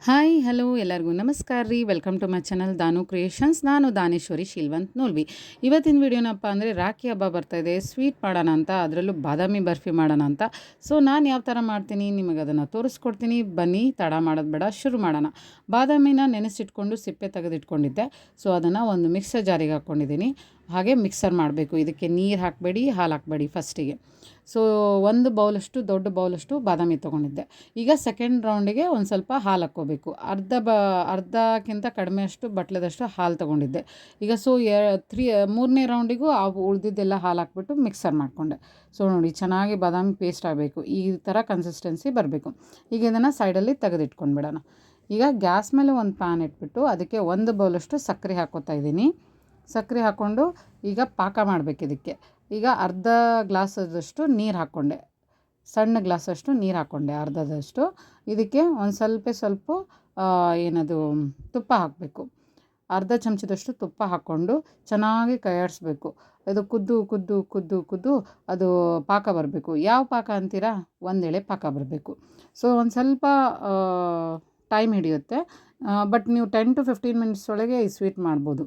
Hi hello ಎಲ್ಲರಿಗೂ ನಮಸ್ಕಾರ ರೀ. Welcome to my channel Danu creations. ನಾನು ದಾನೇಶ್ವರಿ ಶೀಲ್ವಂತ್ ನೋಲ್ವಿ. ಇವತ್ತಿನ ವಿಡಿಯೋನಪ್ಪ ಅಂದರೆ ರಾಖಿ ಹಬ್ಬ ಬರ್ತಾಯಿದೆ, ಸ್ವೀಟ್ ಮಾಡೋಣ ಅಂತ, ಅದರಲ್ಲೂ ಬಾದಾಮಿ ಬರ್ಫಿ ಮಾಡೋಣ ಅಂತ. ಸೊ ನಾನು ಯಾವ ಥರ ಮಾಡ್ತೀನಿ ನಿಮಗೆ ಅದನ್ನು ತೋರಿಸ್ಕೊಡ್ತೀನಿ. ಬನ್ನಿ, ತಡ ಮಾಡೋದು ಬೇಡ, ಶುರು ಮಾಡೋಣ. ಬಾದಾಮಿನ ನೆನೆಸಿಟ್ಕೊಂಡು ಸಿಪ್ಪೆ ತೆಗೆದಿಟ್ಕೊಂಡಿದ್ದೆ. ಸೊ ಅದನ್ನು ಒಂದು ಮಿಕ್ಸರ್ ಜಾರಿಗೆ ಹಾಕ್ಕೊಂಡಿದ್ದೀನಿ. ಹಾಗೆ ಮಿಕ್ಸರ್ ಮಾಡಬೇಕು. ಇದಕ್ಕೆ ನೀರು ಹಾಕಬೇಡಿ, ಹಾಲು ಹಾಕಬೇಡಿ ಫಸ್ಟಿಗೆ. ಸೊ ಒಂದು ಬೌಲಷ್ಟು, ದೊಡ್ಡ ಬೌಲಷ್ಟು ಬಾದಾಮಿ ತೊಗೊಂಡಿದ್ದೆ. ಈಗ ಸೆಕೆಂಡ್ ರೌಂಡಿಗೆ ಒಂದು ಸ್ವಲ್ಪ ಹಾಲು ಹಾಕ್ಕೋಬೇಕು. ಅರ್ಧಕ್ಕಿಂತ ಕಡಿಮೆಯಷ್ಟು ಬಟ್ಲದಷ್ಟು ಹಾಲು ತೊಗೊಂಡಿದ್ದೆ. ಈಗ ಸೊ ಮೂರನೇ ರೌಂಡಿಗೂ ಉಳಿದಿದ್ದೆಲ್ಲ ಹಾಲು ಹಾಕ್ಬಿಟ್ಟು ಮಿಕ್ಸರ್ ಮಾಡಿಕೊಂಡೆ. ಸೊ ನೋಡಿ, ಚೆನ್ನಾಗಿ ಬಾದಾಮಿ ಪೇಸ್ಟ್ ಆಗಬೇಕು. ಈ ಥರ ಕನ್ಸಿಸ್ಟೆನ್ಸಿ ಬರಬೇಕು. ಈಗ ಇದನ್ನು ಸೈಡಲ್ಲಿ ತೆಗೆದಿಟ್ಕೊಂಡ್ಬಿಡೋಣ. ಈಗ ಗ್ಯಾಸ್ ಮೇಲೆ ಒಂದು ಪ್ಯಾನ್ ಇಟ್ಬಿಟ್ಟು ಅದಕ್ಕೆ ಒಂದು ಬೌಲಷ್ಟು ಸಕ್ಕರೆ ಹಾಕ್ಕೋತಾ ಇದ್ದೀನಿ. ಸಕ್ಕರೆ ಹಾಕ್ಕೊಂಡು ಈಗ ಪಾಕ ಮಾಡಬೇಕು ಇದಕ್ಕೆ. ಈಗ ಅರ್ಧ ಗ್ಲಾಸದಷ್ಟು ನೀರು ಹಾಕ್ಕೊಂಡೆ, ಸಣ್ಣ ಗ್ಲಾಸಷ್ಟು ನೀರು ಹಾಕ್ಕೊಂಡೆ, ಅರ್ಧದಷ್ಟು. ಇದಕ್ಕೆ ಒಂದು ಸ್ವಲ್ಪ ಏನದು ತುಪ್ಪ ಹಾಕಬೇಕು. ಅರ್ಧ ಚಮಚದಷ್ಟು ತುಪ್ಪ ಹಾಕ್ಕೊಂಡು ಚೆನ್ನಾಗಿ ಕೈಯಾಡಿಸ್ಬೇಕು. ಅದು ಕುದ್ದು ಅದು ಪಾಕ ಬರಬೇಕು. ಯಾವ ಪಾಕ ಅಂತೀರಾ? ಒಂದೆಳೆ ಪಾಕ ಬರಬೇಕು. ಸೊ ಒಂದು ಸ್ವಲ್ಪ ಟೈಮ್ ಹಿಡಿಯುತ್ತೆ, ಬಟ್ ನೀವು 10 to 15 ಮಿನಿಟ್ಸ್ ಒಳಗೆ ಈ ಸ್ವೀಟ್ ಮಾಡ್ಬೋದು.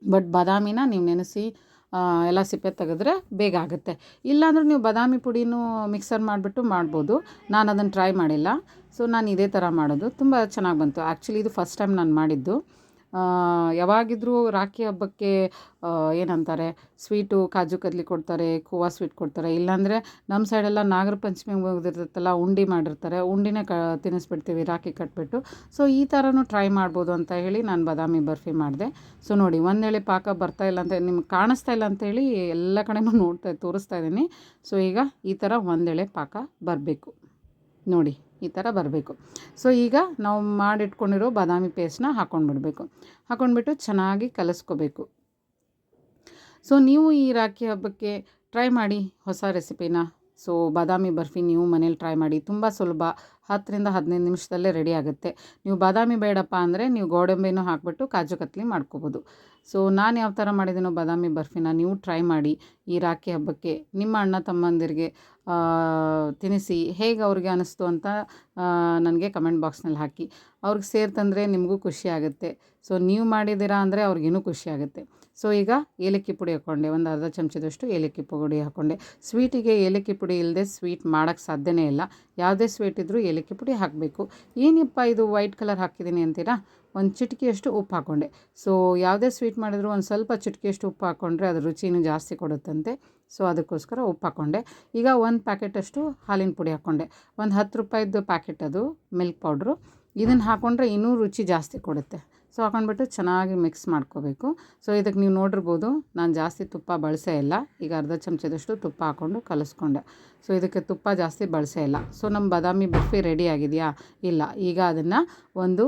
ಬಟ್ ಬಾದಾಮಿನ ನೀವು ನೆನೆಸಿ ಎಲ್ಲ ಸಿಪ್ಪೆ ತೆಗೆದ್ರೆ ಬೇಗ ಆಗುತ್ತೆ. ಇಲ್ಲಾಂದ್ರೆ ನೀವು ಬಾದಾಮಿ ಪುಡಿನೂ ಮಿಕ್ಸರ್ ಮಾಡಿಬಿಟ್ಟು ಮಾಡ್ಬೋದು. ನಾನು ಅದನ್ನು ಟ್ರೈ ಮಾಡಿಲ್ಲ. ಸೊ ನಾನು ಇದೇ ಥರ ಮಾಡೋದು. ತುಂಬ ಚೆನ್ನಾಗಿ ಬಂತು. ಆ್ಯಕ್ಚುಲಿ ಇದು ಫಸ್ಟ್ ಟೈಮ್ ನಾನು ಮಾಡಿದ್ದು. ಯಾವಾಗಿದ್ರೂ ರಾಖಿ ಹಬ್ಬಕ್ಕೆ ಏನಂತಾರೆ, ಸ್ವೀಟು ಕಾಜು ಕದ್ಲಿ ಕೊಡ್ತಾರೆ, ಖೋವಾ ಸ್ವೀಟ್ ಕೊಡ್ತಾರೆ. ಇಲ್ಲಾಂದರೆ ನಮ್ಮ ಸೈಡೆಲ್ಲ ನಾಗರ ಪಂಚಮಿ ಮುಗಿದಿರ್ತೈತಲ್ಲ, ಉಂಡೆ ಮಾಡಿರ್ತಾರೆ. ಉಂಡಿನೇ ತಿನ್ನಿಸ್ಬಿಡ್ತೀವಿ ರಾಖಿ ಕಟ್ಬಿಟ್ಟು. ಸೊ ಈ ಥರನೂ ಟ್ರೈ ಮಾಡ್ಬೋದು ಅಂತ ಹೇಳಿ ನಾನು ಬಾದಾಮಿ ಬರ್ಫಿ ಮಾಡಿದೆ. ಸೊ ನೋಡಿ, ಒಂದೇಳೆ ಪಾಕ ಬರ್ತಾಯಿಲ್ಲ ಅಂತ ನಿಮ್ಗೆ ಕಾಣಿಸ್ತಾ ಇಲ್ಲ ಅಂತೇಳಿ ಎಲ್ಲ ಕಡೆನೂ ತೋರಿಸ್ತಾ ಇದ್ದೀನಿ. ಸೊ ಈಗ ಈ ಥರ ಒಂದೇಳೆ ಪಾಕ ಬರಬೇಕು ನೋಡಿ, ಈ ಥರ ಬರಬೇಕು. ಸೊ ಈಗ ನಾವು ಮಾಡಿಟ್ಕೊಂಡಿರೋ ಬಾದಾಮಿ ಪೇಸ್ಟ್ನ ಹಾಕ್ಕೊಂಡ್ಬಿಟ್ಟು ಚೆನ್ನಾಗಿ ಕಲಿಸ್ಕೋಬೇಕು. ಸೊ ನೀವು ಈ ರಾಖಿ ಹಬ್ಬಕ್ಕೆ ಟ್ರೈ ಮಾಡಿ ಹೊಸ ರೆಸಿಪಿನ. ಸೊ ಬಾದಾಮಿ ಬರ್ಫಿ ನೀವು ಮನೇಲಿ ಟ್ರೈ ಮಾಡಿ. ತುಂಬ ಸುಲಭ, 10ರಿಂದ 15 ನಿಮಿಷದಲ್ಲೇ ರೆಡಿ ಆಗುತ್ತೆ. ನೀವು ಬಾದಾಮಿ ಬೇಡಪ್ಪ ಅಂದರೆ ನೀವು ಗೋಡಂಬಿನೂ ಹಾಕ್ಬಿಟ್ಟು ಕಾಜು ಕತ್ಲಿ ಮಾಡ್ಕೋಬೋದು. ಸೊ ನಾನು ಯಾವ ಥರ ಮಾಡಿದ್ದೀನೋ ಬಾದಾಮಿ ಬರ್ಫಿನ ನೀವು ಟ್ರೈ ಮಾಡಿ. ಈ ರಾಖಿ ಹಬ್ಬಕ್ಕೆ ನಿಮ್ಮ ಅಣ್ಣ ತಮ್ಮಂದಿರಿಗೆ ತಿನ್ನಿಸಿ. ಹೇಗೆ ಅವ್ರಿಗೆ ಅನ್ನಿಸ್ತು ಅಂತ ನನಗೆ ಕಮೆಂಟ್ ಬಾಕ್ಸ್ನಲ್ಲಿ ಹಾಕಿ. ಅವ್ರಿಗೆ ಸೇರ್ತಂದರೆ ನಿಮಗೂ ಖುಷಿ ಆಗುತ್ತೆ. ಸೊ ನೀವು ಮಾಡಿದ್ದೀರಾ ಅಂದರೆ ಅವ್ರಿಗಿನ್ನೂ ಖುಷಿ ಆಗುತ್ತೆ. ಸೊ ಈಗ ಏಲಕ್ಕಿ ಪುಡಿ ಹಾಕ್ಕೊಂಡೆ, ಒಂದು ಅರ್ಧ ಚಮಚದಷ್ಟು ಏಲಕ್ಕಿ ಪುಡಿ ಹಾಕ್ಕೊಂಡೆ. ಸ್ವೀಟಿಗೆ ಏಲಕ್ಕಿ ಪುಡಿ ಇಲ್ಲದೆ ಸ್ವೀಟ್ ಮಾಡೋಕ್ಕೆ ಸಾಧ್ಯನೇ ಇಲ್ಲ. ಯಾವುದೇ ಸ್ವೀಟ್ ಇದ್ದರೂ ಏಲಕ್ಕಿ ಪುಡಿ ಹಾಕಬೇಕು. ಏನಪ್ಪ ಇದು ವೈಟ್ ಕಲರ್ ಹಾಕಿದ್ದೀನಿ ಅಂತೀರಾ? ಒಂದು ಚಿಟಿಕೆಯಷ್ಟು ಉಪ್ಪು ಹಾಕ್ಕೊಂಡೆ. ಸೊ ಯಾವುದೇ ಸ್ವೀಟ್ ಮಾಡಿದರೂ ಒಂದು ಸ್ವಲ್ಪ ಚಿಟಿಕೆಯಷ್ಟು ಉಪ್ಪು ಹಾಕ್ಕೊಂಡ್ರೆ ಅದು ರುಚಿನೂ ಜಾಸ್ತಿ ಕೊಡುತ್ತಂತೆ. ಸೊ ಅದಕ್ಕೋಸ್ಕರ ಉಪ್ಪು ಹಾಕ್ಕೊಂಡೆ. ಈಗ ಒಂದು ಪ್ಯಾಕೆಟಷ್ಟು ಹಾಲಿನ ಪುಡಿ ಹಾಕ್ಕೊಂಡೆ. ಒಂದು 10 ರೂಪಾಯಿದ್ದು ಪ್ಯಾಕೆಟ್ ಅದು ಮಿಲ್ಕ್ ಪೌಡ್ರು. ಇದನ್ನು ಹಾಕ್ಕೊಂಡ್ರೆ ಇನ್ನೂ ರುಚಿ ಜಾಸ್ತಿ ಕೊಡುತ್ತೆ. ಸೊ ಹಾಕ್ಕೊಂಡ್ಬಿಟ್ಟು ಚೆನ್ನಾಗಿ ಮಿಕ್ಸ್ ಮಾಡ್ಕೋಬೇಕು. ಸೊ ಇದಕ್ಕೆ ನೀವು ನೋಡಿರ್ಬೋದು, ನಾನು ಜಾಸ್ತಿ ತುಪ್ಪ ಬಳಸೇ ಇಲ್ಲ. ಈಗ ಅರ್ಧ ಚಮಚದಷ್ಟು ತುಪ್ಪ ಹಾಕ್ಕೊಂಡು ಕಲಿಸ್ಕೊಂಡೆ. ಸೊ ಇದಕ್ಕೆ ತುಪ್ಪ ಜಾಸ್ತಿ ಬಳಸೇ ಇಲ್ಲ. ಸೊ ನಮ್ಮ ಬಾದಾಮಿ ಬರ್ಫಿ ರೆಡಿ ಆಗಿದೆಯಾ? ಇಲ್ಲ. ಈಗ ಅದನ್ನು ಒಂದು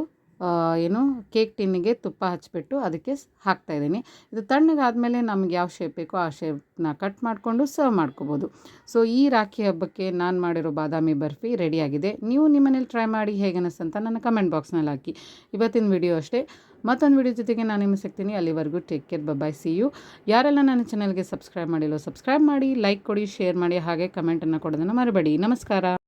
ಕೇಕ್ ಟಿನ್ನಿಗೆ ತುಪ್ಪ ಹಚ್ಚಿಬಿಟ್ಟು ಅದಕ್ಕೆ ಹಾಕ್ತಾಯಿದ್ದೀನಿ. ಇದು ತಣ್ಣಗಾದಮೇಲೆ ನಮ್ಗೆ ಯಾವ ಶೇಪ್ ಬೇಕೋ ಆ ಶೇಪ್ನ ಕಟ್ ಮಾಡಿಕೊಂಡು ಸರ್ವ್ ಮಾಡ್ಕೋಬೋದು. ಸೊ ಈ ರಾಖಿ ಹಬ್ಬಕ್ಕೆ ನಾನು ಮಾಡಿರೋ ಬಾದಾಮಿ ಬರ್ಫಿ ರೆಡಿಯಾಗಿದೆ. ನೀವು ನಿಮ್ಮನೇಲಿ ಟ್ರೈ ಮಾಡಿ ಹೇಗೆ ಅನ್ನಿಸ್ತಂತ ನನ್ನ ಕಮೆಂಟ್ ಬಾಕ್ಸ್ನಲ್ಲಿ ಹಾಕಿ. ಇವತ್ತಿನ ವಿಡಿಯೋ ಅಷ್ಟೇ. ಮತ್ತೊಂದು ವಿಡಿಯೋ ಜೊತೆಗೆ ನಾನು ನಿಮಗೆ ಸಿಗ್ತೀನಿ. ಅಲ್ಲಿವರೆಗೂ take care, bye, see you. ಯಾರೆಲ್ಲ ನನ್ನ ಚಾನಲ್ಗೆ ಸಬ್ಸ್ಕ್ರೈಬ್ ಮಾಡಿಲ್ಲೋ ಸಬ್ಸ್ಕ್ರೈಬ್ ಮಾಡಿ, ಲೈಕ್ ಕೊಡಿ, ಶೇರ್ ಮಾಡಿ, ಹಾಗೆ ಕಮೆಂಟನ್ನು ಕೊಡೋದನ್ನು ಮರಿಬೇಡಿ. ನಮಸ್ಕಾರ.